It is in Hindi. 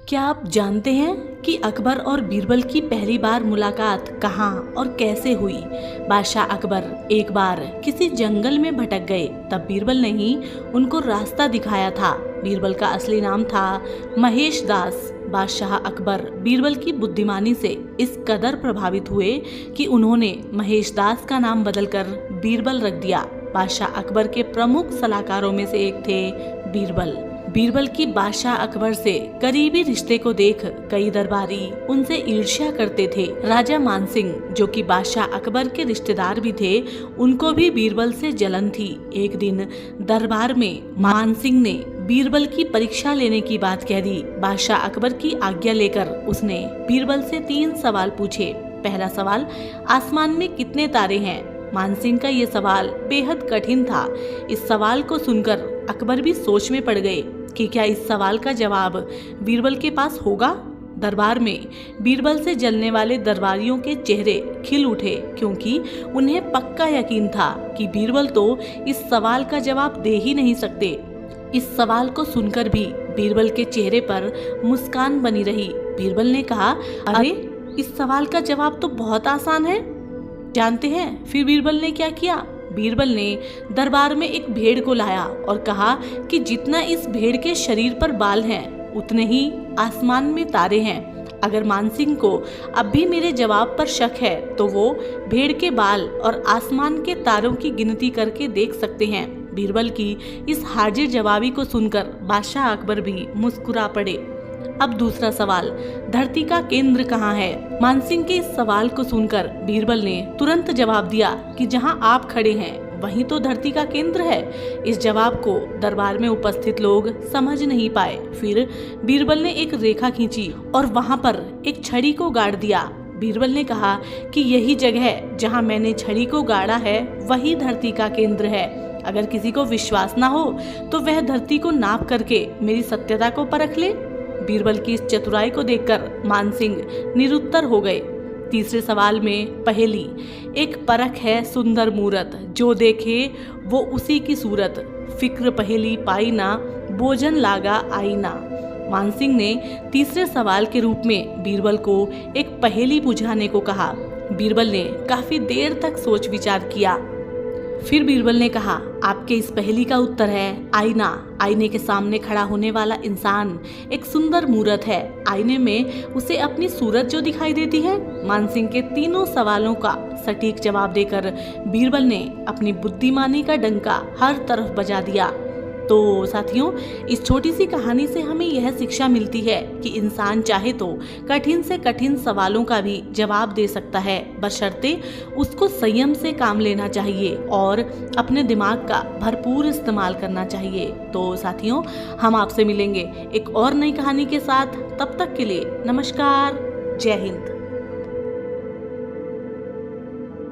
क्या आप जानते हैं कि अकबर और बीरबल की पहली बार मुलाकात कहाँ और कैसे हुई? बादशाह अकबर एक बार किसी जंगल में भटक गए। तब बीरबल ने ही उनको रास्ता दिखाया था। बीरबल का असली नाम था महेश दास। बादशाह अकबर बीरबल की बुद्धिमानी से इस कदर प्रभावित हुए कि उन्होंने महेश दास का नाम बदलकर बीरबल रख दिया। बादशाह अकबर के प्रमुख सलाहकारों में से एक थे बीरबल। बीरबल की बादशाह अकबर से करीबी रिश्ते को देख कई दरबारी उनसे ईर्ष्या करते थे। राजा मानसिंह, जो कि बादशाह अकबर के रिश्तेदार भी थे, उनको भी बीरबल से जलन थी। एक दिन दरबार में मानसिंह ने बीरबल की परीक्षा लेने की बात कह दी। बादशाह अकबर की आज्ञा लेकर उसने बीरबल से 3 सवाल पूछे। पहला सवाल, आसमान में कितने तारे हैं? मानसिंह का ये सवाल बेहद कठिन था। इस सवाल को सुनकर अकबर भी सोच में पड़ गए कि क्या इस सवाल का जवाब बीरबल के पास होगा। दरबार में बीरबल से जलने वाले दरबारियों के चेहरे खिल उठे, क्योंकि उन्हें पक्का यकीन था कि बीरबल तो इस सवाल का जवाब दे ही नहीं सकते। इस सवाल को सुनकर भी बीरबल के चेहरे पर मुस्कान बनी रही। बीरबल ने कहा, अरे इस सवाल का जवाब तो बहुत आसान है। जानते हैं फिर बीरबल ने क्या किया? बीरबल ने दरबार में एक भेड़ को लाया और कहा कि जितना इस भेड़ के शरीर पर बाल हैं, उतने ही आसमान में तारे हैं। अगर मानसिंह को अब भी मेरे जवाब पर शक है तो वो भेड़ के बाल और आसमान के तारों की गिनती करके देख सकते हैं। बीरबल की इस हाजिर जवाबी को सुनकर बादशाह अकबर भी मुस्कुरा पड़े। अब दूसरा सवाल, धरती का केंद्र कहाँ है? मानसिंह के इस सवाल को सुनकर बीरबल ने तुरंत जवाब दिया कि जहाँ आप खड़े हैं वहीं तो धरती का केंद्र है। इस जवाब को दरबार में उपस्थित लोग समझ नहीं पाए। फिर बीरबल ने एक रेखा खींची और वहाँ पर एक छड़ी को गाड़ दिया। बीरबल ने कहा कि यही जगह जहाँ मैंने छड़ी को गाड़ा है वही धरती का केंद्र है। अगर किसी को विश्वास ना हो तो वह धरती को नाप करके मेरी सत्यता को परख ले। बीरबल की इस चतुराई को देखकर मानसिंह निरुत्तर हो गए। तीसरे सवाल में पहेली, एक परख है सुंदर मूरत, जो देखे वो उसी की सूरत। फिक्र पहेली पाई ना, भोजन लागा आई ना। मानसिंह ने तीसरे सवाल के रूप में बीरबल को एक पहेली बुझाने को कहा। बीरबल ने काफी देर तक सोच विचार किया। फिर बीरबल ने कहा, आपके इस पहेली का उत्तर है आईना। आईने के सामने खड़ा होने वाला इंसान एक सुंदर मूरत है। आईने में उसे अपनी सूरत जो दिखाई देती है। मानसिंह के तीनों सवालों का सटीक जवाब देकर बीरबल ने अपनी बुद्धिमानी का डंका हर तरफ बजा दिया। तो साथियों, इस छोटी सी कहानी से हमें यह शिक्षा मिलती है कि इंसान चाहे तो कठिन से कठिन सवालों का भी जवाब दे सकता है, बशर्ते उसको संयम से काम लेना चाहिए और अपने दिमाग का भरपूर इस्तेमाल करना चाहिए। तो साथियों, हम आपसे मिलेंगे एक और नई कहानी के साथ। तब तक के लिए नमस्कार, जय हिंद।